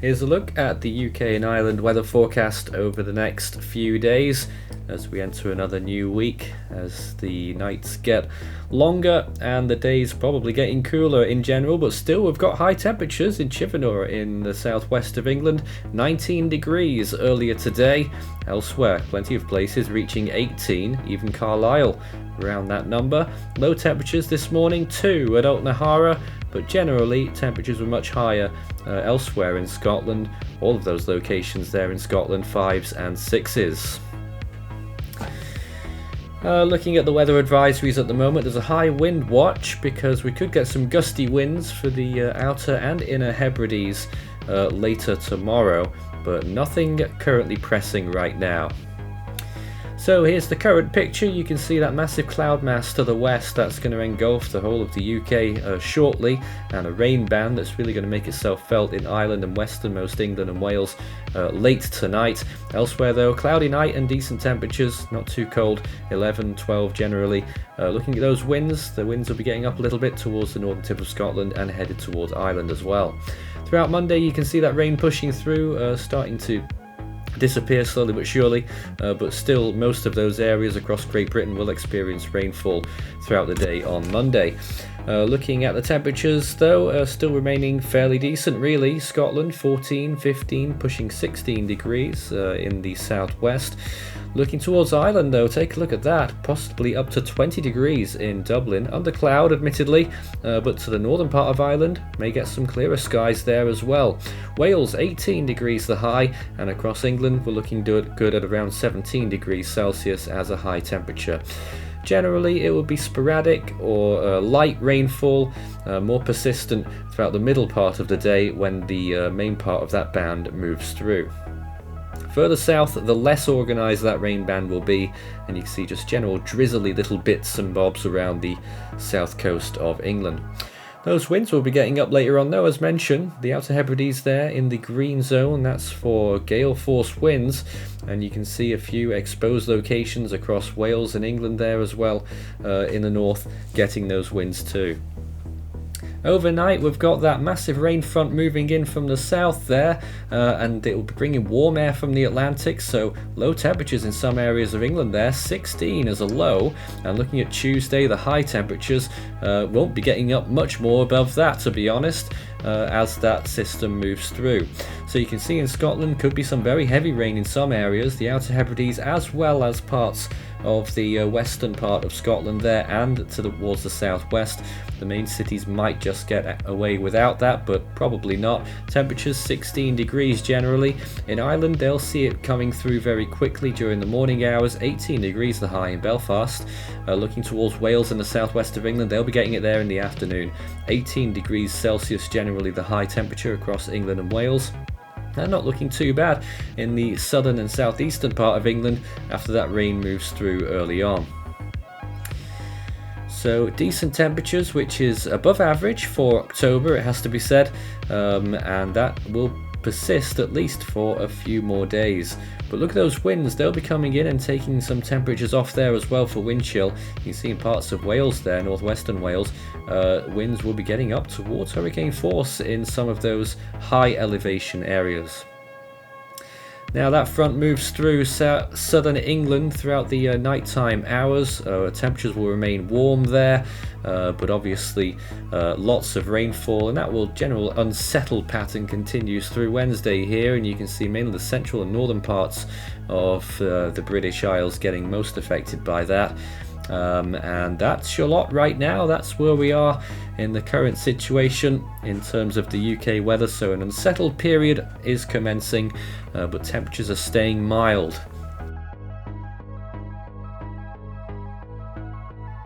Here's a look at the UK and Ireland weather forecast over the next few days as we enter another new week, as the nights get longer and the days probably getting cooler in general, but still we've got high temperatures in Chivenor in the southwest of England, 19 degrees earlier today. Elsewhere, plenty of places reaching 18, even Carlisle around that number. Low temperatures this morning too at Altnahara, but generally temperatures were much higher elsewhere in Scotland. All of those locations there in Scotland, 5s and 6s. Looking at the weather advisories at the moment, there's a high wind watch because we could get some gusty winds for the outer and inner Hebrides later tomorrow, but nothing currently pressing right now. So here's the current picture. You can see that massive cloud mass to the west that's going to engulf the whole of the UK shortly, and a rain band that's really going to make itself felt in Ireland and westernmost England and Wales late tonight. Elsewhere though, cloudy night and decent temperatures, not too cold, 11, 12 generally. Looking at those winds, the winds will be getting up a little bit towards the northern tip of Scotland and headed towards Ireland as well. Throughout Monday you can see that rain pushing through, starting to disappear slowly but surely, but still most of those areas across Great Britain will experience rainfall throughout the day on Monday. Looking at the temperatures though, still remaining fairly decent really. Scotland 14, 15, pushing 16 degrees in the southwest. Looking towards Ireland though, take a look at that, possibly up to 20 degrees in Dublin, under cloud admittedly, but to the northern part of Ireland may get some clearer skies there as well. Wales 18 degrees the high, and across England we're looking good at around 17 degrees Celsius as a high temperature. Generally it will be sporadic or light rainfall, more persistent throughout the middle part of the day when the main part of that band moves through. Further south, the less organised that rain band will be, and you can see just general drizzly little bits and bobs around the south coast of England. Those winds will be getting up later on though, as mentioned. The Outer Hebrides there in the green zone, that's for gale force winds, and you can see a few exposed locations across Wales and England there as well, in the north, getting those winds too. Overnight we've got that massive rain front moving in from the south there, and it will be bringing warm air from the Atlantic, so low temperatures in some areas of England there, 16 as a low, and looking at Tuesday the high temperatures won't be getting up much more above that, to be honest, as that system moves through. So you can see in Scotland could be some very heavy rain in some areas, the Outer Hebrides as well as parts of the western part of Scotland there and towards the southwest. The main cities might just get away without that, but probably not. Temperatures 16 degrees generally. In Ireland they'll see it coming through very quickly during the morning hours, 18 degrees the high in Belfast. Looking towards Wales and the southwest of England, they'll be getting it there in the afternoon, 18 degrees Celsius generally the high temperature across England and Wales. And not looking too bad in the southern and southeastern part of England after that rain moves through early on. So decent temperatures, which is above average for October, it has to be said, and that will persist at least for a few more days. But look at those winds, they'll be coming in and taking some temperatures off there as well for wind chill. You can see in parts of Wales there, northwestern Wales, winds will be getting up towards hurricane force in some of those high elevation areas. Now that front moves through southern England throughout the nighttime hours. Temperatures will remain warm there, but obviously lots of rainfall, and that general unsettled pattern continues through Wednesday here, and you can see mainly the central and northern parts of the British Isles getting most affected by that. And that's your lot right now. That's where we are in the current situation in terms of the UK weather. So an unsettled period is commencing, but temperatures are staying mild.